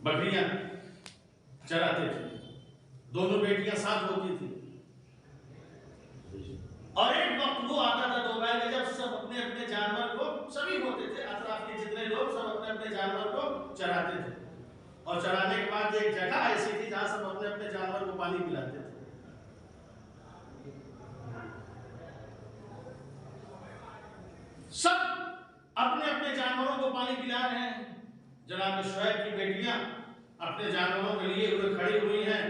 بکریاں چراتے تھے، دونوں بیٹیاں ساتھ ہوتی تھی، اور ایک وقت وہ آتا تھا دوپہر میں جب سب اپنے اپنے جانور کو، سبھی ہوتے تھے اطراف کے جتنے لوگ، سب اپنے اپنے جانور کو چراتے تھے، اور چرانے کے بعد ایک جگہ ایسی تھی جہاں سب اپنے اپنے جانور کو پانی پلاتے تھے۔ سب اپنے اپنے جانوروں کو پانی پلا رہے ہیں۔ جناب شعیب کی بیٹیاں اپنے جانوروں کے لیے ہوئے کھڑی ہوئی ہیں،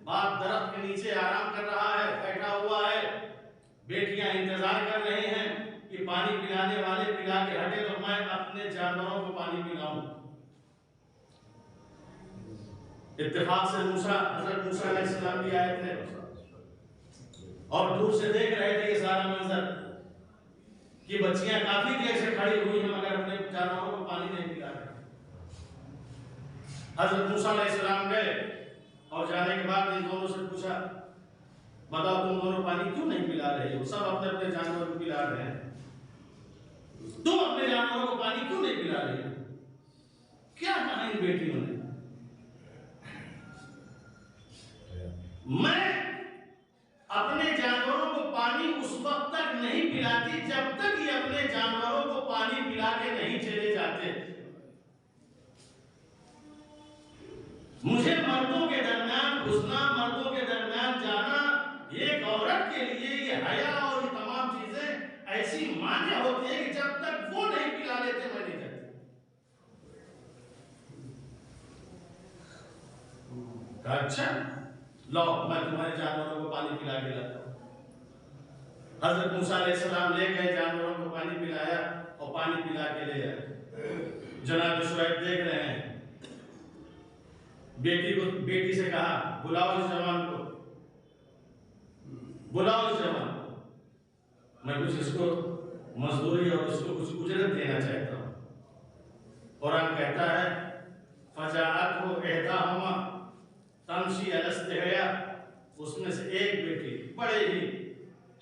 باپ درخت کے نیچے آرام کر رہا ہے، بیٹھا ہوا ہے، بیٹیاں انتظار کر رہی ہیں کہ پانی پلانے والے پلا کے ہٹے تو میں اپنے جانوروں کو پانی پلاؤں۔ اتفاق سے حضرت موسیٰ علیہ السلام بھی آئے تھے اور دور سے دیکھ رہے تھے یہ سارا منظر کہ بچیاں کافی دیر سے کھڑی ہوئی ہیں مگر اپنے جانوروں کو پانی نہیں پلا رہے۔ حضرت موسیٰ علیہ السلام گئے اور جانے کے بعد ان دونوں سے پوچھا، بتاؤ تم دونوں پانی کیوں نہیں پلا رہے ہو؟ سب اپنے اپنے جانوروں کو پلا رہے ہیں، تم اپنے جانوروں کو پانی کیوں نہیں پلا رہے ہو؟ کیا کہا ان بیٹیوں نے؟ میں اپنے جانوروں کو پانی اس وقت تک نہیں پلاتی جب تک یہ اپنے جانوروں کو پانی پلا کے نہیں چلے جاتے۔ مجھے مردوں کے درمیان گھسنا، مردوں کے درمیان جانا، ایک عورت کے لیے یہ حیا اور یہ تمام چیزیں ایسی مانیہ ہوتی ہیں کہ جب تک وہ نہیں پلا لیتے میں نہیں جاتی۔ اچھا لو میں تمہارے جانوروں کو پانی پلا کے لاتا ہوں۔ حضرت موسیٰ علیہ السلام لے گئے، جانوروں کو پانی پلایا اور پانی پلا کے لے آئے۔ جناب شعیب دیکھ رہے ہیں، بیٹی سے کہا بلاؤ اس جوان کو، بلاؤ اس جوان کو، میں کچھ اس کو مزدوری اور اس کو کچھ اجرت دینا چاہتا ہوں۔ قرآن کہتا ہے فجاءتہ احداہما تمشی علی استحیاء، اس میں سے ایک بیٹی بڑے ہی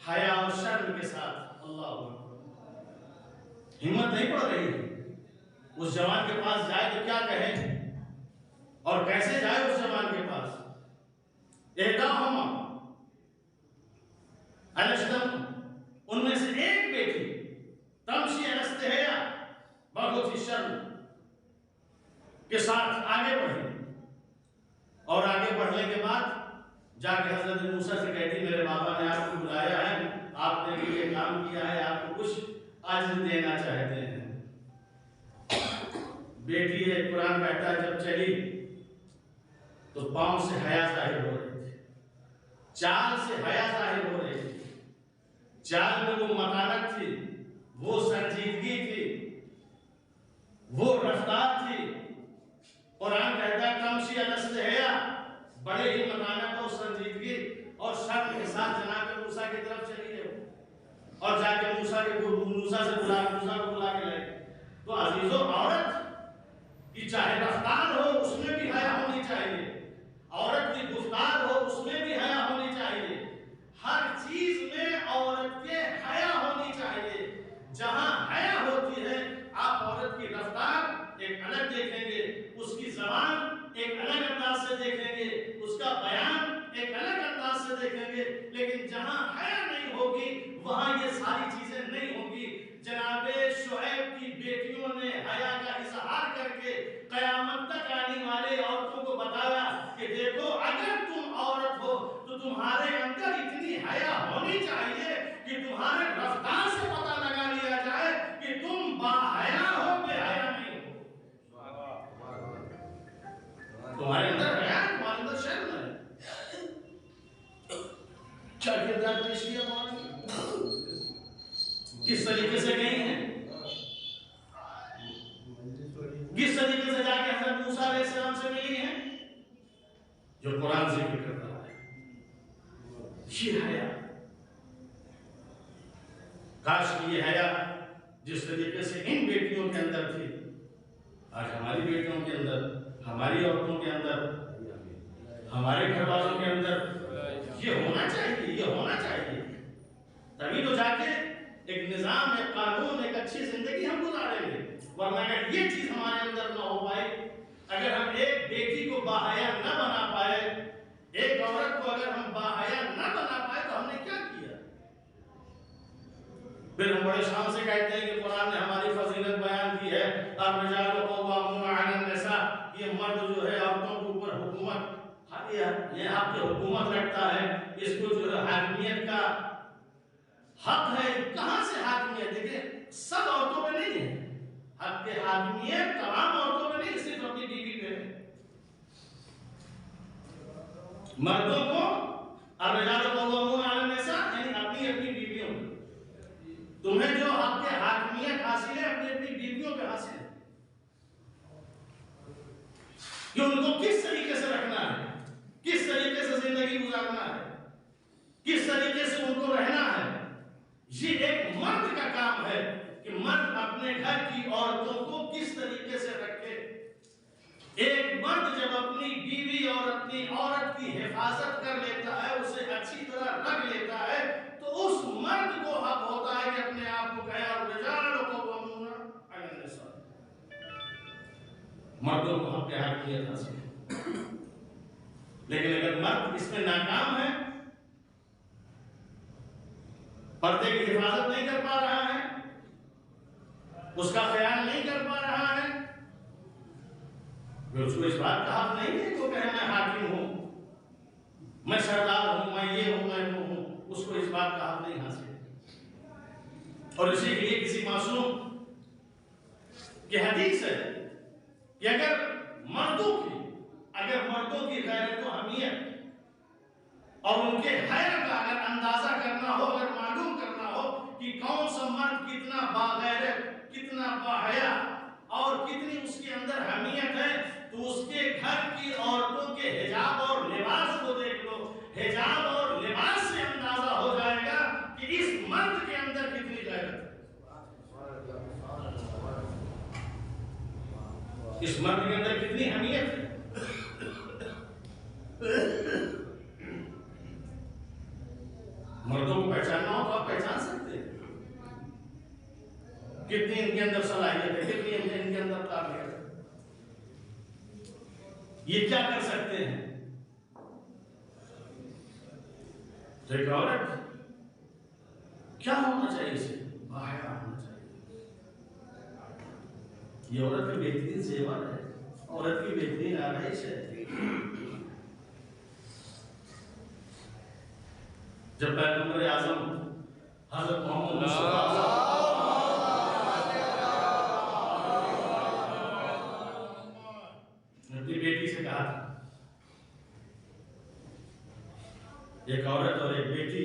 حیا اور شرم کے ساتھ، اللہ اکبر، ہمت نہیں پڑ رہی اس جوان کے پاس جائے تو کیا کہے اور کیسے جائے اس جوان کے پاس۔ احداہما الاشتم، ان میں سے ایک بیٹی تمشی علی استحیاء، بہت ہی شرم کے ساتھ آگے بڑھی، اور آگے بڑھنے کے بعد جا کے حضرت موسیٰ سے کہتی میرے بابا نے آپ کو بلایا ہے، آپ نے بھی یہ کام کیا ہے، آپ کو کچھ اجر دینا چاہتے ہیں۔ بیٹی ہے، قرآن کہتا ہے جب چلی تو پاؤں سے حیا ظاہر ہو رہی تھی، چال سے حیا ظاہر ہو رہی تھی، چال میں وہ متانت تھی، وہ سنجیدگی تھی، وہ رفتار تھی۔ قرآن کہتا ہے تمشی علی استحیاء، بڑے ہی متانت اور سنجیدگی اور شرم کے ساتھ جناب موسیٰ کی طرف چلی ہے، اور جا کے موسیٰ کو بلا کے لائے۔ تو عزیزو، عورت کی چاہے رفتار ہو اس میں بھی حیا ہونی چاہیے، عورت کی گفتار ہو اس میں بھی حیا ہونی چاہیے، ہر چیز میں عورت کے حیا ہونی چاہیے۔ جہاں حیا ہوتی ہے آپ عورت کی رفتار ایک الگ دیکھیں گے، اس کی زبان ایک الگ انداز سے دیکھیں گے، اس کا بیان ایک الگ انداز سے دیکھیں گے، لیکن جہاں حیا نہیں ہوگی وہاں یہ ساری چیزیں نہیں ہوں گی۔ جناب شعیب کی بیٹیوں نے حیا کا اظہار کر کے قیامت تک آنے والے عورتوں کو بتایا کہ دیکھو اگر تم عورت ہو تو تمہارے اندر اتنی حیا ہونی چاہیے کہ تمہارے رفتار سے پتہ لگا لیا جائے کہ تم باحیا ہو، بے حیا نہیں ہو۔ تمہارے اندر حیا، تمہارے اندر شرم ہے، کیا کردار پیش کیا مولانا، کس طریقے سے گئی ہیں، کس طریقے سے جا کے حضرت موسیٰ علیہ السلام سے ملی ہیں، جو قرآن ذکر کر رہا ہے۔ یہ حیا، کاش کہ یہ حیا جس طریقے سے ان بیٹیوں کے اندر تھی آج ہماری بیٹیوں کے اندر، ہماری عورتوں کے اندر، ہمارے گھر والوں کے اندر یہ ہونا چاہیے، یہ ہونا چاہیے، تبھی تو جا کے ایک نظام، ایک قانون، ایک اچھی زندگی ہم گزاریں گے۔ ورنہ اگر یہ چیز ہمارے اندر نہ ہو پائے اگر ہم ایک بیٹی کو باحیا نہ بنا پائے، ایک عورت کو اگر ہم باحیا نہ بنا پائے تو ہم نے کیا کیا؟ پھر ہم بڑے شان سے کہتے ہیں کہ قرآن نے ہماری فضیلت بیان کی ہے، الرجال قوامون علی النساء، یہ مرد جو ہے عورتوں کے اوپر حکومت، یہ آپ کے حکومت رکھتا ہے، اس کو جو ہے حاکمیت کا حق ہے۔ کہاں سے حاکمیت؟ دیکھیں سب عورتوں پہ نہیں ہے حق کے حاکمیت، تمام عورتوں پہ نہیں، صرف اپنی بیوی پہ ہے۔ مردوں کو الرجال قوامون علی النساء یعنی اپنی بیویوں پہ، تمہیں جو حق کے حاکمیت حاصل ہے اپنی بیویوں پہ حاصل ہے کہ ان کو کس طریقے سے رکھنا ہے، کس طریقے سے زندگی گزارنا ہے، کس طریقے سے ان کو رہنا ہے۔ یہ ایک مرد کا کام ہے کہ مرد اپنے گھر کی عورتوں کو کس طریقے سے رکھے۔ ایک مرد جب اپنی بیوی اور اپنی عورت کی حفاظت کر لیتا ہے، اسے اچھی طرح رکھ لیتا ہے، تو اس مرد کو حق ہوتا ہے کہ اپنے آپ کو کہے الرجال قوامون علی النساء، مردوں کو حق حاکمیت حاصل ہے۔ لیکن اگر مرد اس میں ناکام ہے، پردے کی حفاظت نہیں کر پا رہا ہے، اس کا خیال نہیں کر پا رہا ہے، اس کو اس بات کا حق نہیں ہے کہ وہ کہے میں حاکم ہوں، میں سردار ہوں، میں یہ ہوں، میں وہ ہوں، اس کو اس بات کا حق نہیں حاصل ہے۔ اور اسی لیے کسی معصوم کی حدیث ہے کہ اگر مردوں کی غیرت و حمیت اور ان کے حیا کا اگر اندازہ کرنا ہو، اگر معلوم کرنا ہو کہ کون سا مرد کتنا باغیرت، کتنا باحیا اور کتنی اس کے اندر حمیت ہے، تو اس کے گھر کی عورتوں کے حجاب اور لباس کو دیکھ لو، حجاب اور لباس سے اندازہ ہو جائے گا کہ اس مرد کے اندر کتنی غیرت ہے، اس مرد کے اندر کتنی حمیت ہے۔ مردوں کو پہچاننا ہو تو آپ پہچان سکتے ہیں کتنی ان کے اندر صلاحیت ہے، کتنی ان کے اندر قابلیت ہے، یہ کیا کر سکتے ہیں۔ تو ایک عورت کیا ہونا چاہیے؟ اسے باحیا ہونا چاہیے۔ یہ عورت کا بہترین زیور ہے، عورت کی بہترین آرائش ہے۔ جب پیغمبر اعظم حضرت محمد مصطفیٰ نے اپنی بیٹی سے کہا تھا، ایک عورت اور ایک بیٹی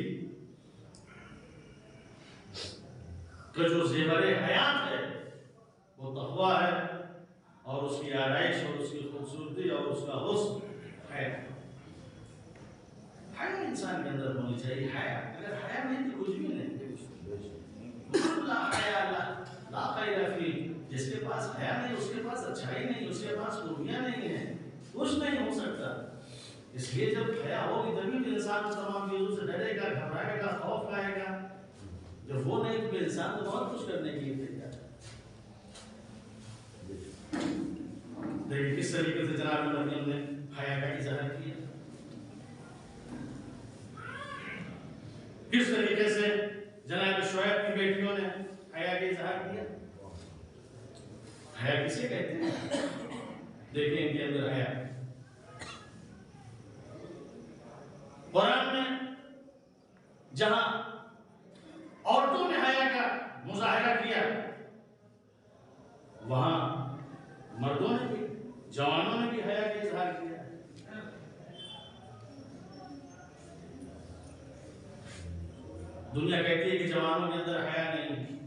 کا جو زیور حیات ہے وہ تقویٰ ہے، اور اس کی آرائش اور اس کی خوبصورتی اور اس کا حسن ہے۔ حیا انسان کے اندر ہونی چاہیے۔ حیا اگر حیا نہیں تو کچھ بھی نہیں۔ لا حیا لا خیر فی، جس کے پاس حیا نہیں اس کے پاس اچھائی نہیں، اس کے پاس خوبیاں نہیں ہیں، کچھ نہیں ہو سکتا۔ اس لیے جب حیا ہوگی تبھی تو انسان تمام چیزوں سے ڈرے گا، گھبرائے گا، خوف کھائے گا۔ جب وہ نہیں تو انسان تو بہت کچھ کرنے کے لیے تیار ہے۔ دیکھیں کس طریقے سے جناب مریم نے حیا کا اظہار کیا، کس طریقے سے جناب شعیب کی بیٹیوں نے حیا کا اظہار کیا۔ حیا کسے کہتے ہیں؟ دیکھیں ان کے اندر حیا۔ قرآن میں جہاں عورتوں نے حیا کا مظاہرہ کیا، وہاں مردوں نے بھی، جوانوں نے بھی حیا کا اظہار کیا۔ دنیا کہتی ہے کہ جوانوں کے اندر حیا نہیں،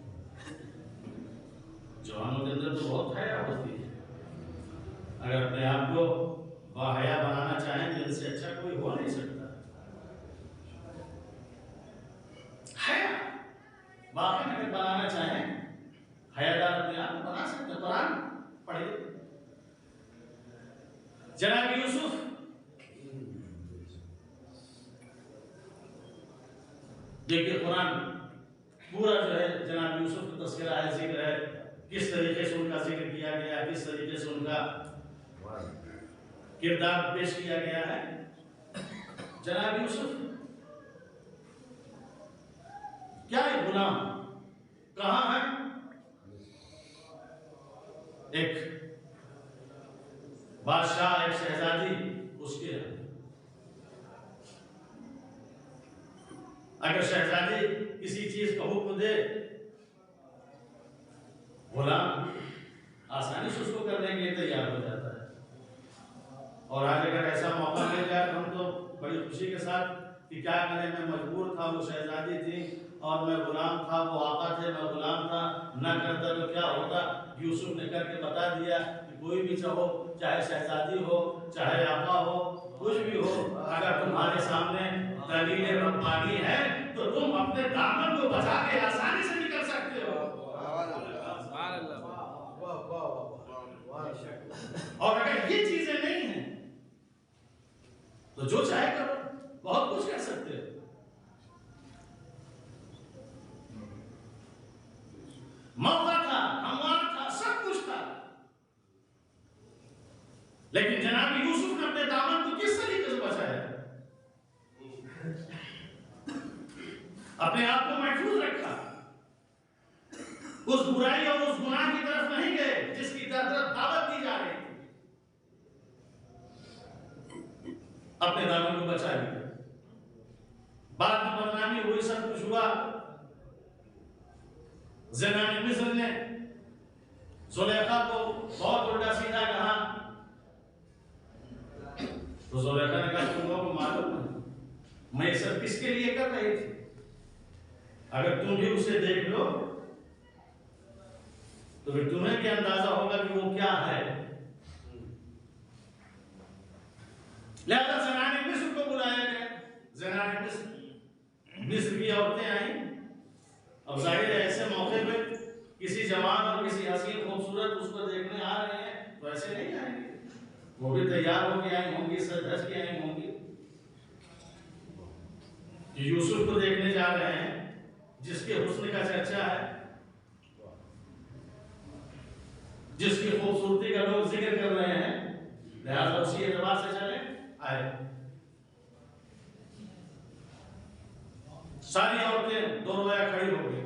جوانوں کے اندر تو بہت حیا ہوتی ہے۔ اگر اپنے آپ کو باحیا بنانا چاہیں تو ان سے اچھا کوئی ہو نہیں سکتا۔ حیا واقعی اگر بنانا چاہیں، حیادار اپنے آپ کو بنا سکتے۔ قرآن پڑھیے، جناب یوسف دیکھیے، قرآن پورا جو ہے جناب یوسف کا تذکرہ ہے، ذکر ہے، کس طریقے سے ان کا ذکر کیا گیا، کس طریقے سے ان کا کردار پیش کیا گیا ہے جناب یوسف کیا ہے غلام کہاں ہے ایک بادشاہ ایک شہزادی اس کے اگر شہزادی کسی چیز کا حکم دے غلام آسانی سے اس کو کرنے کے لیے تیار ہو جاتا ہے اور آج اگر ایسا موقع مل جائے تو ہم تو بڑی خوشی کے ساتھ کہ کیا کریں میں مجبور تھا وہ شہزادی تھی اور میں غلام تھا وہ آقا تھے میں غلام تھا نہ کرتا تو کیا ہوتا یوسف نے کر کے بتا دیا کہ کوئی بھی چاہو چاہے شہزادی ہو چاہے آقا ہو کچھ بھی ہو اگر تمہارے سامنے دلیل ربانی ہے تو تم اپنے دامن کو بچا کے آسانی سے نکل سکتے ہو اور اگر یہ چیزیں نہیں ہیں تو جو چاہے کرو بہت کچھ کر سکتے ہو موقع تھا ہموار تھا سب کچھ تھا لیکن جناب یوسف نے اپنے دامن کو کس طریقے سے بچایا اپنے آپ کو محفوظ رکھا اس برائی اور اس گناہ کی طرف نہیں گئے جس کی طرف دعوت دی جا رہی تھی اپنے دامن کو بچا لیا بعد میں بدنامی ہوئی سب کچھ ہوا زنان مصر نے زلیخا کو بہت الٹا سیدھا کہا تو زلیخا نے کہا تم لوگوں کو معلوم ہے میں یہ سب کس کے لیے کر رہی تھی اگر تم بھی اسے دیکھ لو تو پھر تمہیں بھی اندازہ ہوگا کہ وہ کیا ہے لہذا زنان مصر کو بلایا گیا زنان مصر کی عورتیں آئیں اب ظاہر ہے ایسے موقع پہ کسی جوان اور کسی حسین خوبصورت اس کو دیکھنے آ رہے ہیں تو ایسے نہیں آئیں گے وہ بھی تیار ہو کے آئیں ہوں گی سر دھج کے آئیں ہوں گی یوسف کو دیکھنے جا رہے ہیں جس کے حسن کا چرچا ہے جس کی خوبصورتی کا لوگ ذکر کر رہے ہیں لہذا اسی اعتبار سے چلے آئے ساری عورتیں دو رویا کھڑی ہو گئی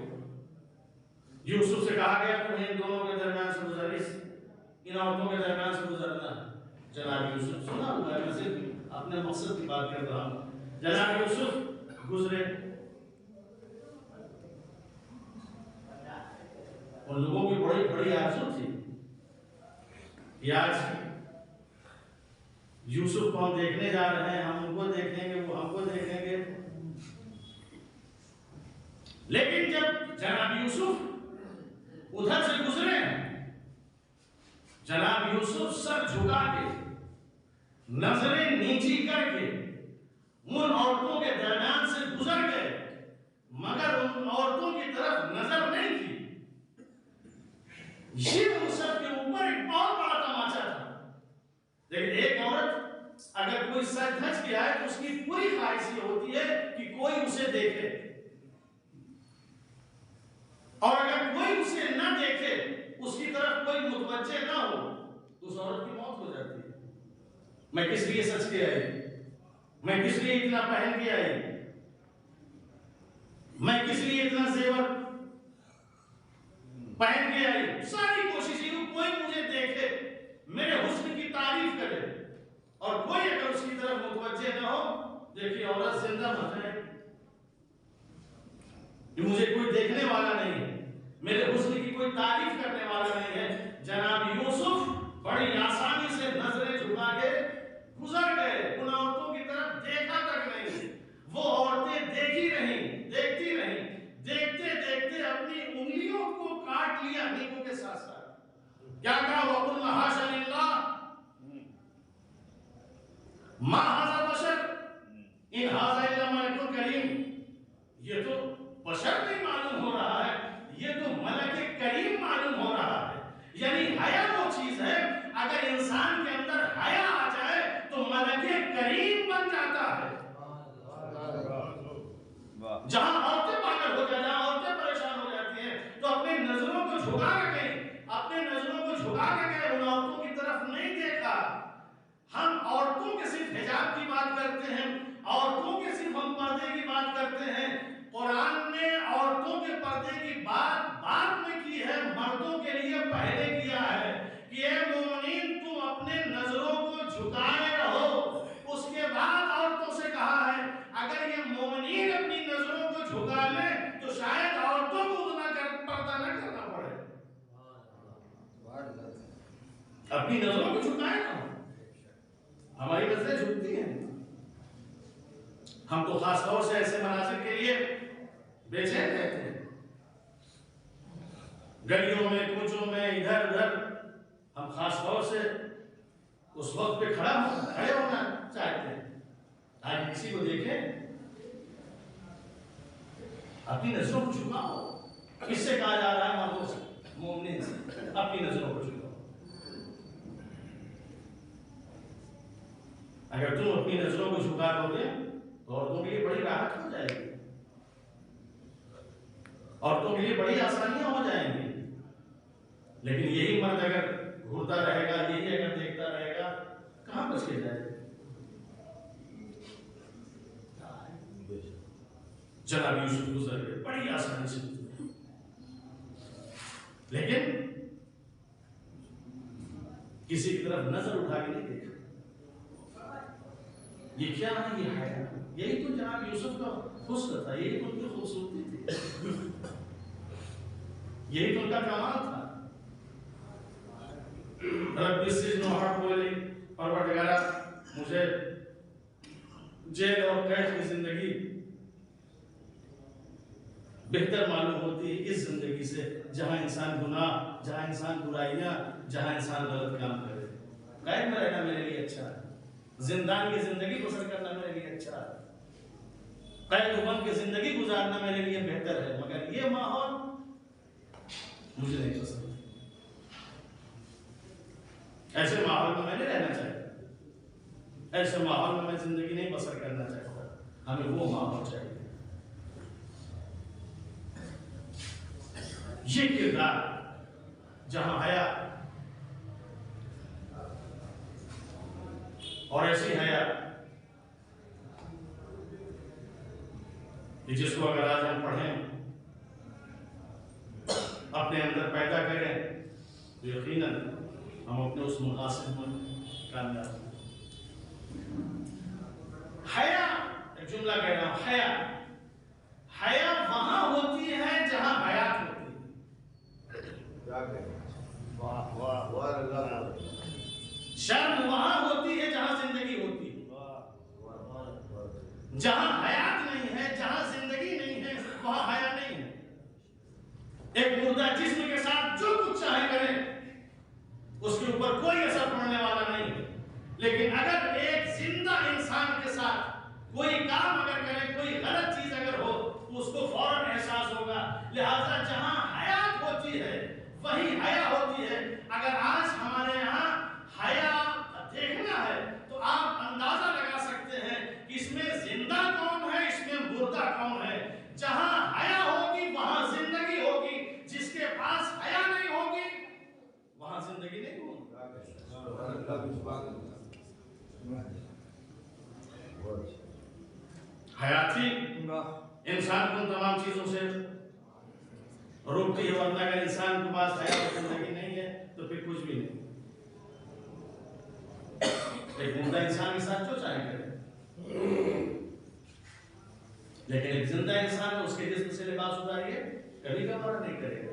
یوسف سے کہا گیا تمہیں ان دونوں کے درمیان سے گزارش ان عورتوں کے درمیان سے گزرنا جناب یوسف سنا میں صرف اپنے مقصد کی بات کر رہا ہوں جناب یوسف گزرے ان لوگوں کی بڑی بڑی آرزو تھی کہ آج یوسف کو ہم دیکھنے جا رہے ہیں ہم ان کو دیکھیں گے وہ ہم کو دیکھیں گے لیکن جب جناب یوسف ادھر سے گزرے جناب یوسف سر جھکا کے نظریں نیچی کر کے ان عورتوں کے درمیان سے گزر گئے مگر ان عورتوں کی طرف نظر نہیں کی یہ ان سب کے اوپر ایک بہت بڑا تماچا تھا لیکن ایک عورت اگر کوئی سر دھج کے آئے تو اس کی پوری خواہش یہ ہوتی ہے کہ کوئی اسے دیکھے اور اگر کوئی اسے نہ دیکھے اس کی طرف کوئی متوجہ نہ ہو تو اس عورت کی موت ہو جاتی ہے میں کس لیے سچ کے آئی میں کس لیے اتنا پہن کے آئی میں کس لیے اتنا زیور پہن کے آئی ساری کوشش یہ کوئی مجھے دیکھے میرے حسن کی تعریف کرے اور کوئی اگر اس کی طرف متوجہ نہ ہو دیکھیے عورت زندہ مر جائے کہ مجھے کوئی دیکھنے والا نہیں ہے میرے حسن کی کوئی تعریف کرنے والا نہیں ہے جناب یوسف بڑی آسانی سے نظریں جھکا کے گزر گئے ان عورتوں کی طرف دیکھا تک نہیں وہ عورتیں دیکھتی رہیں دیکھتے دیکھتے اپنی انگلیوں کو کاٹ لیا نیکوں کے ساتھ ساتھ کیا کہا وَقُلْنَا حَاشَ لِلَّهِ مَا هَذَا بَشَرٌ إِنْ هَذَا إِلَّا مَلَكٌ كَرِيمٌ یہ تو بشر نہیں معلوم ہو رہا ہے یہ تو ملک کریم معلوم ہو رہا ہے یعنی حیا وہ چیز ہے اگر انسان کے اندر حیا آ جائے تو ملک کریم بن جاتا ہے جہاں عورتیں پاگل ہو جائیں جہاں عورتیں پریشان ہو جاتی ہیں تو اپنی نظروں کو جھکا کے ان عورتوں کی طرف طرف نہیں دیکھا. ہم عورتوں کے صرف حجاب کی بات کرتے ہیں, عورتوں کے صرف ہم پردے کی بات کرتے ہیں. قرآن نے عورتوں کے پردے کی بات بعد میں کی ہے, مردوں کے لیے پہلے کیا ہے کہ اے مومنین تم اپنے نظروں کو جھکائے رہو. اس کے بعد عورتوں سے کہا ہے اگر یہ مومنین اپنی نظروں کو جھکا لیں تو شاید عورتوں کو اتنا پردہ نہ کرنا پڑے. اپنی نظروں کو جھکائے نا, ہماری نظریں جھکتی ہیں. ہم تو خاص طور سے ایسے مناظر کے لیے بے چین رہتے ہیں, گلیوں میں کوچوں میں ادھر ادھر ہم خاص طور سے اس وقت پہ کھڑے ہونا چاہتے ہیں. آج کسی کو دیکھیں اپنی نظروں کو جھکاؤ. کس سے کہا جا رہا ہے؟ مردوں سے, مومنین سے. اپنی نظروں کو جھکاؤ. اگر تم اپنی نظروں کو جھکا دو گے تو عورتوں کے لیے بڑی راحت ہو جائے گی, عورتوں کے لیے بڑی آسانیاں ہو جائیں گی. لیکن یہی مرد اگر گھورتا رہے گا, یہی اگر دیکھتا رہے گا, کہاں بچ کے جائے گا؟ جناب یوسف گزر گئے بڑی آسانی سے, لیکن کسی کی طرف نظر اٹھا کے نہیں دیکھا. یہ کیا ہے؟ یہ حیا. یہی تو جناب یوسف کا حسن تھا, یہی تو ان کی خوبصورتی تھی, یہی تو ان کا کمال تھا. رب السجن احب الی, پروردگارا مجھے جیل اور قید کی زندگی بہتر معلوم ہوتی ہے اس زندگی سے جہاں انسان گناہ, جہاں انسان برائیاں, جہاں انسان غلط کام کرے. قید میں رہنا میرے لیے اچھا ہے, زندان کی زندگی بسر کرنا میرے لیے اچھا ہے, قید و بند کی زندگی گزارنا میرے لیے بہتر ہے, مگر یہ ماحول مجھے نہیں پسند. ایسے ماحول میں میں نہیں رہنا چاہتا, ایسے ماحول میں میں زندگی نہیں بسر کرنا چاہتا. ہمیں وہ ماحول چاہیے. یہ کردار جہاں حیا اور ایسی حیا جس کو اگر آج ہم پڑھیں اپنے اندر پیدا کریں تو یقیناً ہم اپنے اس مقاصد میں کامیاب ہیں. حیا, ایک جملہ کہہ رہا ہوں, حیا حیا وہاں ہوتی ہے جہاں حیات ہوتی ہے. شرم وہاں ہوتی ہے جہاں زندگی ہوتی ہے. جہاں حیات نہیں ہے, جہاں زندگی نہیں ہے, وہاں حیا نہیں ہے. ایک مردہ جسم کے ساتھ جو کچھ چاہے کرے اس کے اوپر کوئی اثر پڑنے والا نہیں ہے. لیکن اگر ایک زندہ انسان کے ساتھ کوئی کام اگر کرے, کوئی غلط چیز اگر ہو تو اس کو فوراً احساس ہوگا. لہذا جہاں حیات ہوتی ہے وہی حیا ہوتی ہے. اگر آج ہمارے یہاں حیا دیکھنا ہے تو آپ اندازہ لگا سکتے ہیں کہ اس میں زندہ کون ہے, اس میں مردہ کون ہے. جہاں حیا ہوگی وہاں زندگی ہوگی, جس کے پاس حیا نہیں ہوگی وہاں زندگی نہیں ہوگی. حیاتی انسان کو تمام چیزوں سے روکتی ہے, ورنہ اگر انسان کے پاس حیا اور زندگی نہیں ہے تو پھر کچھ بھی نہیں. ایک مردہ انسان کے ساتھ جو چاہے کرے, لیکن ایک زندہ انسان اس کے جسم سے لباس اتاریے کبھی گوارا نہیں کرے گا,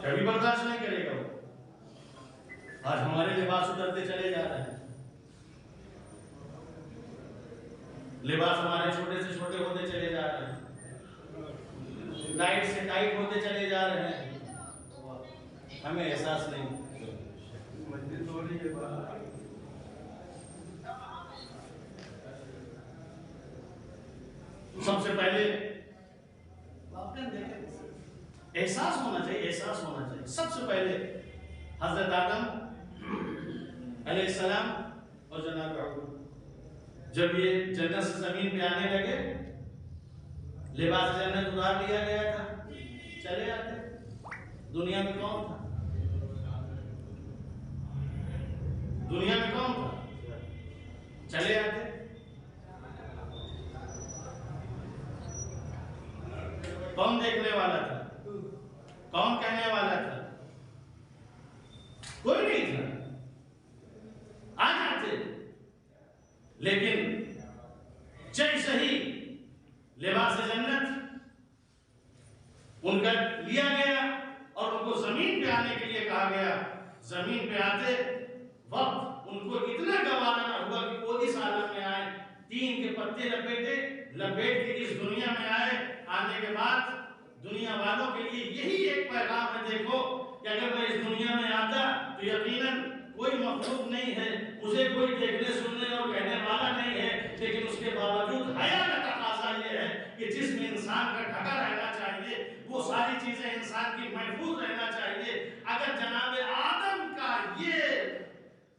کبھی برداشت نہیں کرے گا. آج ہمارے لباس اترتے چلے جا رہے ہیں, لباس ہمارے چھوٹے سے چھوٹے ہوتے چلے جا رہے ہیں, ٹائٹ سے ٹائٹ ہوتے چلے جا رہے ہیں, ہمیں احساس نہیں. سب سے پہلے احساس ہونا چاہیے, احساس ہونا چاہیے. سب سے پہلے حضرت آدم علیہ السلام اور جناب حوا جب یہ جنت سے زمین پہ آنے لگے, لباس جنت اتار لیا گیا تھا, چلے آتے. دنیا میں کون تھا؟ کوئی نہیں تھا، آ جاتے، لیکن جیسے ہی لباس جنت ان کا لیا گیا اور ان کو زمین پہ آنے کے لیے کہا گیا، زمین پہ آتے وقت ان کو اتنا گوارا نہ ہوا کہ وہ اس عالم میں آئے، تین کے پتے لپیٹ کے اس دنیا میں آئے۔ آنے کے بعد دنیا والوں کے لیے یہی ایک پیغام ہے، دیکھو کہ اگر میں اس دنیا میں آتا تو یقیناً کوئی مخلوق نہیں ہے، مجھے کوئی دیکھنے سننے اور کہنے والا نہیں ہے، لیکن اس کے باوجود حیا کا تقاضا یہ ہے کہ جس میں انسان کا ڈھکا رہنا چاہیے، وہ ساری چیزیں انسان کی محفوظ رہنا چاہیے۔ اگر جناب آدم کا یہ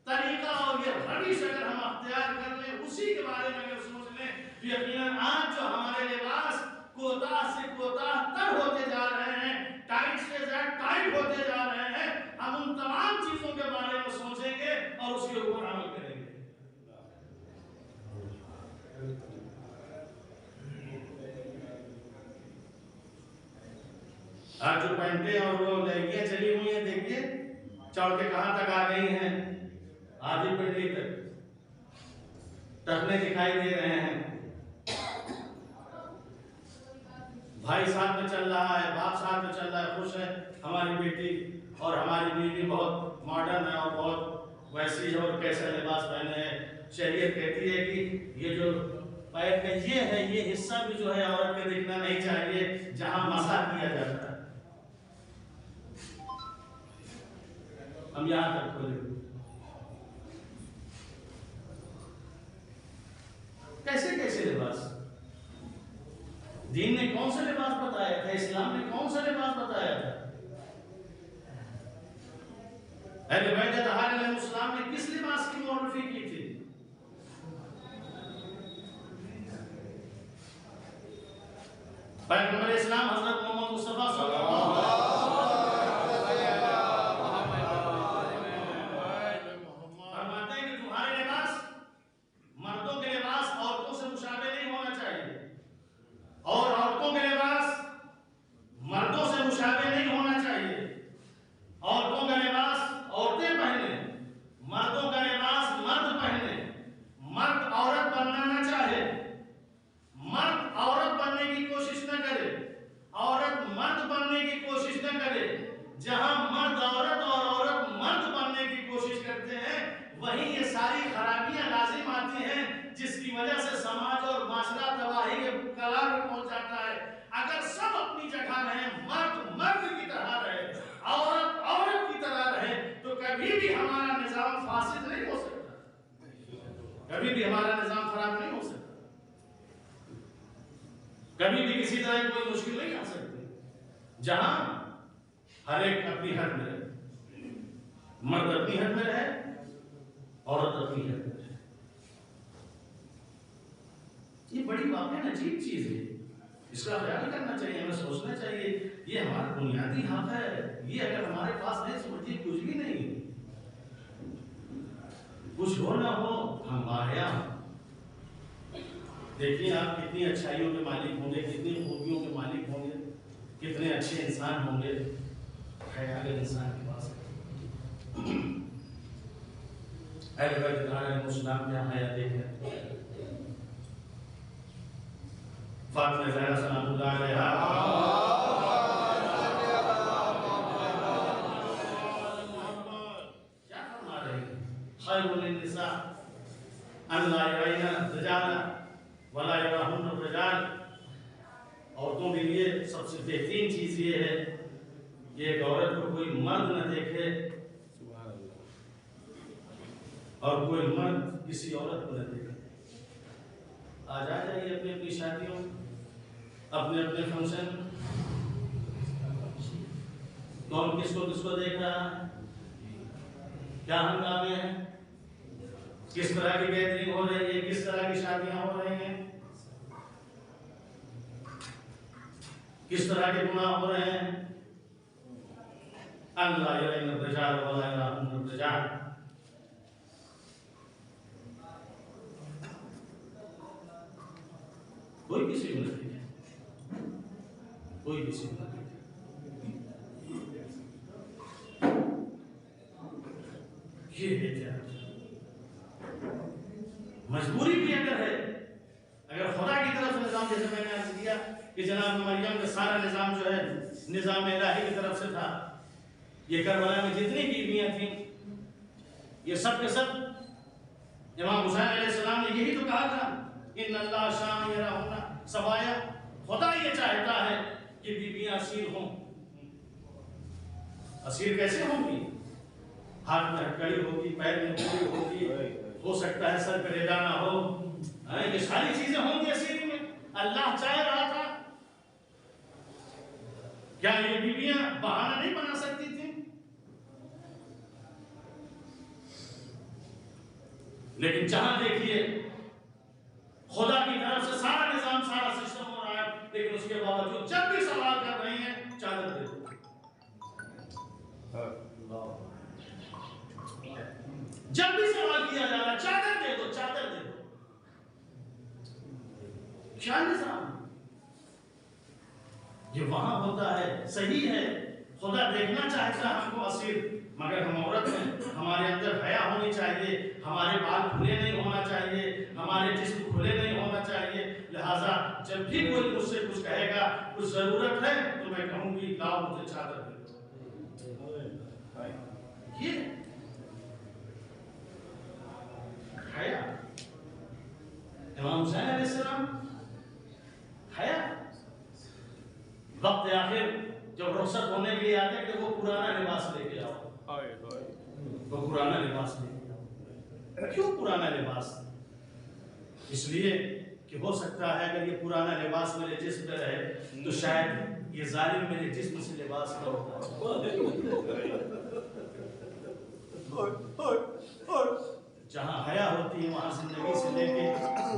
طریقہ اور یہ روش اگر ہم اختیار کر لیں، اسی کے بارے میں اگر سوچ لیں، تو یقیناً آج جو ہمارے لباس کوتاہ سے کوتاہ تر ہوتے جا رہے ہیں، ٹائٹ سے زیادہ ٹائٹ ہوتے جا رہے ہیں، ہم ان تمام چیزوں کے بارے میں سوچیں گے اور اس کے اوپر عمل کریں گے۔ آج جو پینٹیں اور وہ لہنگیاں چلی ہوئی ہیں، دیکھیے چڑھ کے کہاں تک آ گئی ہیں، آدھی پنڈلی تک ٹخنے دکھائی دے رہے ہیں۔ بھائی ساتھ میں چل رہا ہے، باپ ساتھ میں چل رہا ہے، خوش ہے، ہماری بیٹی اور ہماری بیوی بہت ماڈرن ہے اور بہت ویسی ہے اور کیسا لباس پہنے ہیں۔ شریعت کہتی ہے کہ یہ جو پیر کا یہ ہے، یہ حصہ بھی جو ہے عورت کے دکھنا نہیں چاہیے جہاں مسح کیا جاتا ہے۔ ہم یہاں تک کھولے کیسے کیسے لباس، دین نے کون سا لباس بتایا تھا، اسلام نے کون سا لباس بتایا تھا؟ اہل بیت اطہار علیہ السلام نے کس لباس کی معرفی کی تھی؟ پیغمبر اسلام حضرت محمد مصطفیٰ صلی اللہ علیہ فرماتے ہیں کہ تمہارے لباس، مردوں کے لباس عورتوں سے مشابہ نہیں ہونا چاہیے، اور عورتوں کے لباس مردوں سے مشابہ نہیں ہونا چاہیے۔ عورتوں کا لباس عورتیں پہنے، مردوں کا لباس مرد پہنے۔ مرد عورت بننا نہ چاہے، مرد عورت بننے کی کوشش نہ کرے، عورت مرد بننے کی کوشش نہ کرے۔ جہاں مرد عورت اور عورت مرد بننے کی کوشش کرتے ہیں، وہیں یہ ساری خرابیاں لازم آتی ہیں، جس کی وجہ سے سماج اور معاشرہ تباہی کے کگار میں پہنچ جاتا ہے۔ اگر سب اپنی جگہ رہیں، مرد مرد کی طرح رہے، عورت عورت کی طرح رہے، تو کبھی بھی ہمارا نظام فاسد نہیں ہو سکتا، کبھی بھی ہمارا نظام خراب نہیں ہو سکتا، کبھی بھی کسی طرح کوئی مشکل نہیں آ سکتی۔ جہاں ہر ایک اپنی حد میں رہے، مرد اپنی حد میں رہے، عورت اپنی حد میں رہے۔ یہ بڑی واقعی عجیب چیز ہے، اس کا خیال کرنا چاہیے، ہمیں سوچنا چاہیے، یہ ہمارا بنیادی حق ہے۔ یہ اگر ہمارے پاس نہیں سمجھیے کچھ بھی نہیں، کچھ ہو نہ ہو ہم باحیا ہوں۔ دیکھیے آپ کتنی اچھائیوں کے مالک ہوں گے، کتنی خوبیوں کے مالک ہوں گے، کتنے اچھے انسان ہوں گے، خیال انسان کے پاس اہل بیت اطہار علیہ السلام کے حیا دیکھیں۔ فاطمہ زہرا سلام اللہ علیہا کیا فرما رہی ہیں؟ خیر للنساء ان لا یرین الرجال ولا یراہن الرجال۔ عورتوں کے لیے سب سے بہترین چیز یہ ہے کہ ایک عورت کو کوئی مرد نہ دیکھے اور کوئی مرد کسی عورت کو نہ دیکھے۔ آج آ جائیے اپنی اپنی شادیوں، اپنے اپنے فنکشن، کون کس کو دیکھ رہا ہے، کیا ہنگامے ہیں، کس طرح کی گیدرنگ ہو رہی ہے، کس طرح کی شادیاں ہو رہی ہیں، کس طرح کے گناہ ہو رہے ہیں۔ ان لا یرین الرجال ولا یراہن الرجال۔ کوئی کسی کو نہیں دیکھے، کوئی کسی کو نہیں دیکھے۔ یہ احتیاط مجبوری بھی اگر ہے، اگر خدا کی طرف نظام، جیسے میں نے عرض کیا کہ جناب مریم کا سارا نظام جو ہے نظام الہی کی طرف سے تھا، یہ کربلا میں جتنی بیویاں تھیں یہ سب کے سب امام حسین علیہ السلام نے یہی تو کہا تھا، ان اللہ شان یرہن سوایا، خدا یہ چاہتا ہے کہ بیویاں اسیر ہوں۔ اسیر کیسے ہوں گی؟ ہاتھ میں ہتھکڑی ہوگی، پیر میں پوری ہوگی، ہو سکتا ہے سر پہ ریدا نہ ہو، یہ ساری چیزیں ہوں گی اسیر میں۔ اللہ چاہ رہا تھا، کیا یہ بیویاں بہانہ نہیں بنا سکتی تھیں؟ لیکن جہاں دیکھیے خدا کی طرف سے سارا نظام، سارا سسٹم ہو رہا ہے، لیکن اس کے باوجود جب بھی سوال کر رہی ہیں چادر دے دو، جب بھی سوال کیا جا رہا ہے چادر دے دو، چادر دے دو۔ کیا نظام یہ وہاں ہوتا ہے؟ صحیح ہے، خدا دیکھنا چاہتا ہے ہم کو اسیر، مگر ہم عورت ہیں، ہمارے اندر حیا ہونی چاہیے، ہمارے بال کھلے نہیں ہونا چاہیے، ہمارے جسم کھلے نہیں ہونا چاہیے، لہٰذا جب بھی کوئی مجھ سے کچھ کہے گا کچھ ضرورت ہے تو میں کہوں گی لاؤ مجھے چادر دے دو۔ یہ حیا، امام حسین علیہ السلام حیا، وقت آخر جب رخصت ہونے کے لیے آتے کہ وہ پرانا لباس لے کے آؤ، وہ پرانا لباس لے کے آؤ۔ کیوں پرانا لباس؟ اس لیے کہ ہو سکتا ہے اگر یہ پرانا لباس میرے جسم پہ رہے تو شاید یہ ظالم میرے جسم سے لباس نہ ہوتا۔ جہاں حیا ہوتی ہے وہاں زندگی سے لے کے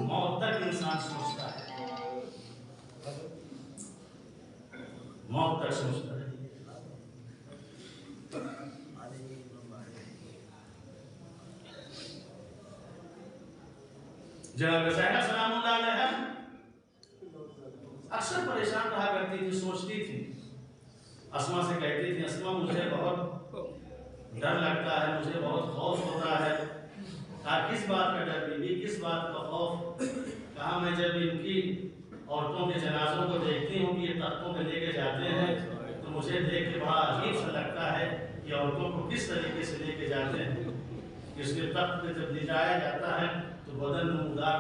موت تک انسان سوچتا ہے، موت تک سوچتا ہے۔ جناب زینب سلام اللہ علیہ اکثر پریشان رہا کرتی تھی، سوچتی تھی، اسما سے کہتی تھی اسما مجھے بہت ڈر لگتا ہے، مجھے بہت خوف ہوتا ہے۔ کہا کس بات کا ڈر بیوی، کس بات کا خوف؟ کہا میں جب ان کی عورتوں کے جنازوں کو دیکھتی ہوں کہ یہ تختوں پہ لے کے جاتے ہیں تو مجھے دیکھ کے بڑا عجیب سا لگتا ہے کہ عورتوں کو کس طریقے سے لے کے جاتے ہیں۔ اس کے تخت پہ جب لے جایا جاتا ہے تو بدن نمودار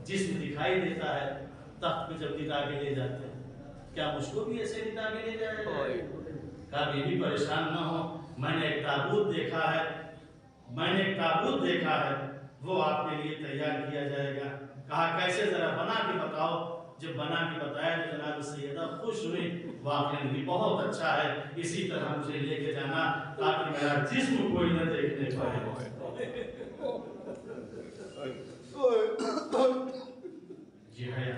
جسم دکھائی دیتا ہے، تخت پہ جب لٹا کے لے جاتے ہیں، کیا مجھ کو بھی ایسے لٹا کے لے جایا جائے؟ کہا بیوی پریشان نہ ہو، میں نے ایک تابوت دیکھا ہے، میں نے ایک تابوت دیکھا ہے، وہ آپ کے لیے تیار کیا جائے گا۔ کہا کیسے، ذرا بنا کے بتاؤ۔ جب بنا کے بتایا تو جناب سیدہ خوش ہوئی، واقعی بھی بہت اچھا ہے، اسی طرح مجھے لے کے جانا تاکہ میرا جسم کوئی نہ دیکھنے پائے۔ یہ حیا،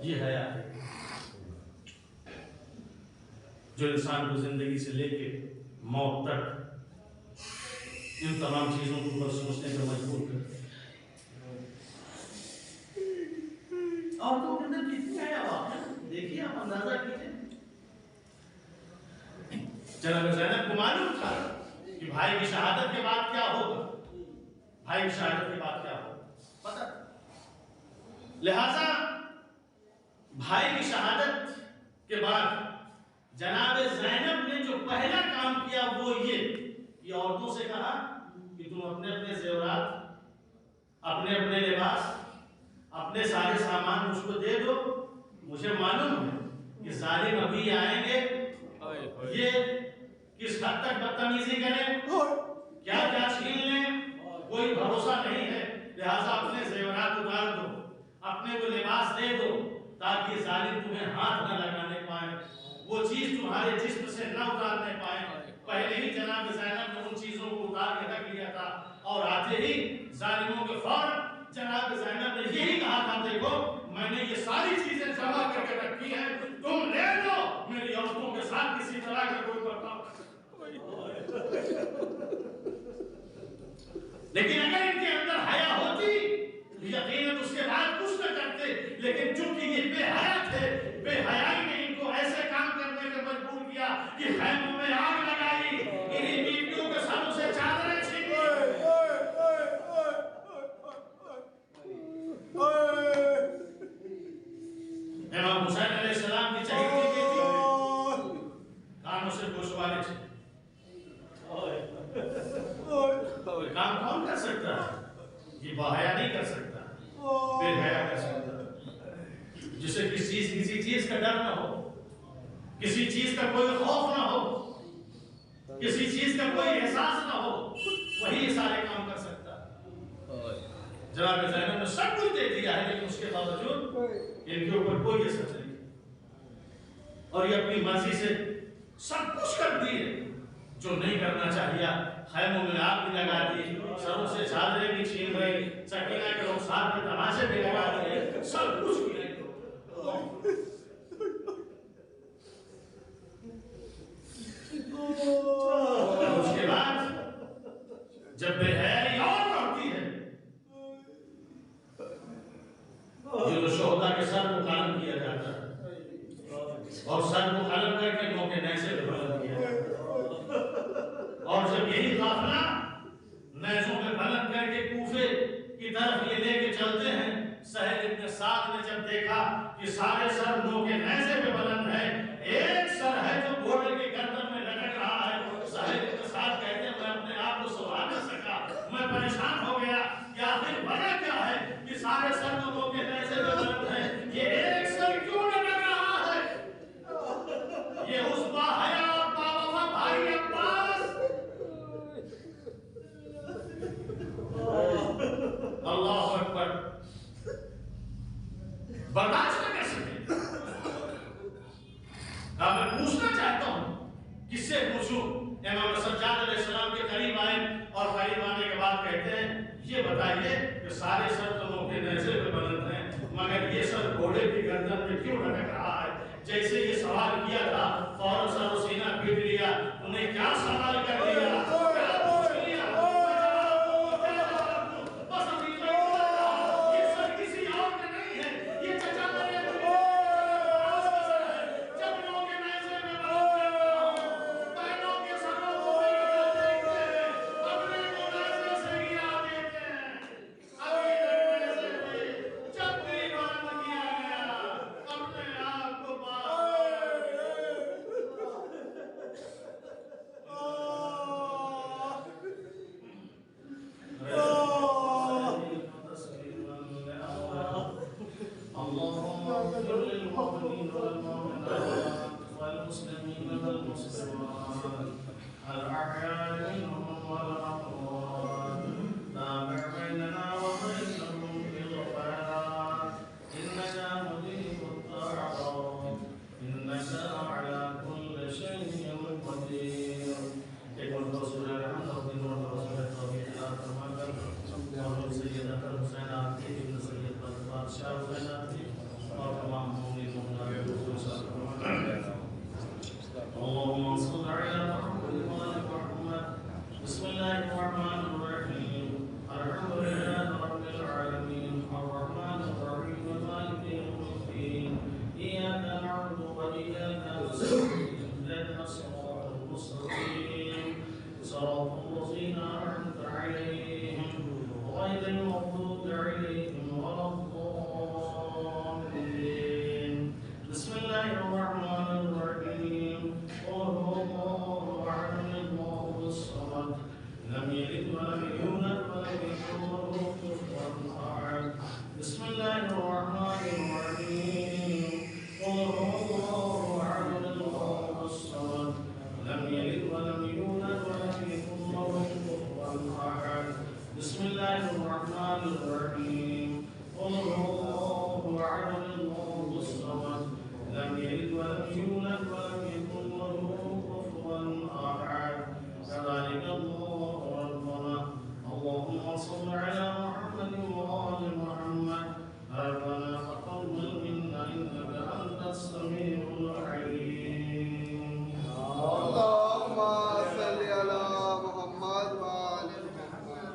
یہ حیا ہے جو انسان کو زندگی سے لے کے موت تک ان تمام چیزوں کو اوپر سوچنے پر مجبور کرتے ہیں۔ عورتوں کے اندر کتنی حیا واقع ہے، دیکھیے آپ اندازہ کیجیے۔ جناب زینب کو معلوم تھا کہ بھائی کی شہادت کے بعد کیا ہوگا، بھائی کی شہادت کے بعد کیا ہوگا پتہ، لہذا بھائی کی شہادت کے بعد جناب زینب نے جو پہلا کام کیا وہ یہ عورتوں سے کہا کہ تم اپنے اپنے زیورات، اپنے اپنے لباس، اپنے سارے سامان مجھ کو دے دو، مجھے معلوم ہے کہ ظالم ابھی آئیں گے، یہ کس حد تک بدتمیزی کریں، کیا کیا چھین لیں، کوئی بھروسہ نہیں ہے، لہٰذا اپنے زیورات اتار دو، اپنے کو لباس دے دو تاکہ ظالم تمہیں ہاتھ نہ لگانے پائے، وہ چیز تمہارے جسم سے نہ اتارنے پائے۔ پہلے ہی جناب زینب نے ان چیزوں کو اتار کے رکھ لیا تھا، اور آتے ہی ظالموں کے فوراً جناب زینب نے یہی کہا تھا دیکھو میں نے یہ ساری چیزیں جمع کر کے رکھی ہیں، تم لے لو، میری عورتوں کے ساتھ کسی طرح کا کوئی برتاؤ۔ لیکن اگر ان کے اندر حیا ہوتی یقیناً اس کے بعد کچھ نہ کرتے، لیکن چونکہ یہ بے حیا تھے، بے حیائی نے ان کو ایسے کام کرنے پر مجبور کیا کہ خیموں میں آگ والے چھے کام کون کر سکتا ہے؟ یہ باحیا نہیں کر سکتا، بے حیا کر سکتا ہے، جسے کسی چیز کا ڈر نہ ہو، کسی چیز کا کوئی خوف نہ ہو، کسی چیز کا کوئی احساس نہ ہو، وہی یہ سارے کام کر سکتا ہے۔ جناب زینب نے سب کچھ دے دیا ہے، لیکن اس کے باوجود ان کے اوپر کوئی اثر نہیں، اور یہ اپنی مرضی سے سب کچھ کر دیے جو نہیں کرنا چاہیے۔ خیموں میں آگ بھی لگا دی، سروں سے چادریں بھی چھین گئی، سکینہ کے رخسار پہ تماشے بھی لگا دیے، سب کچھ کیا۔ اس کے بعد جب بے حیائی اور بڑھتی ہے، یہ تو شہداء کے سر کو قلم کیا جاتا ہے، اور سر کو قلم کر کے موقع نیزے پہ بلند کیا جاتا ہے، اور جب یہی قافلہ نیزوں پہ بلند کر کے کوفے کی طرف یہ لے کے چلتے ہیں، سہل ابن سعد نے جب دیکھا کہ سارے سر موقع نیزے پہ بلند ہے، ایک سر ہے جو گھوڑے کے گردن میں لٹک رہا ہے، سہل ابن سعد کہتے ہیں میں اپنے آپ کو سنبھال نہ سکا، میں پریشان ہو گیا کہ آخر وجہ کیا ہے کہ سارے سر تو موقع نیزے پہ بلند ہے، یہ ایک سر کیوں لٹک رہا ہے؟ یہ اس باحیا اور باوفا بھائی عباس اللہ اکبر برداشت نہ کر سکے۔ میں پوچھنا چاہتا ہوں، کس سے پوچھوں؟ امام سجاد علیہ السلام کے قریب آئے، اور قریب آنے کے بعد کہتے ہیں یہ بتائیے کہ سارے سر تو موقع نیزے پہ بلند ہیں، مگر یہ سر گھوڑے کی گردن میں کیوں لٹک رہا ہے؟ جیسے یہ سوال کیا تھا فوراً سر و سینہ پیٹ لیا، انہیں کیا سوال کر لیا، کیا پوچھ لیا، اللهم صل على محمد وعلى محمد. بسم الله الرحمن الرحيم. الحمد لله رب العالمين الرحمن الرحيم مالك يوم الدين. إياك نعبد وإياك نستعين اهدنا الصراط المستقيم صراط الذين أنعمت عليهم غير المغضوب عليهم ولا الضالين. بسم الله الرحمن الرحيم. قل هو الله أحد الله الصمد لم يلد ولم يولد ولم يكن له كفوا أحد. بسم الله الرحمن الرحيم. قل هو الله أحد الله الصمد لم يلد ولم يولد ولم يكن له كفوا أحد. بسم الله الرحمن الرحيم. قل هو الله أحد الله الصمد لم يلد ولم يولد ولم يكن له كفوا أحد. كذلك الله ربنا. اللهم صل على محمد وآل محمد. ربنا تقبل منا إنك أنت السميع العليم. اللهم صل على محمد وآل محمد.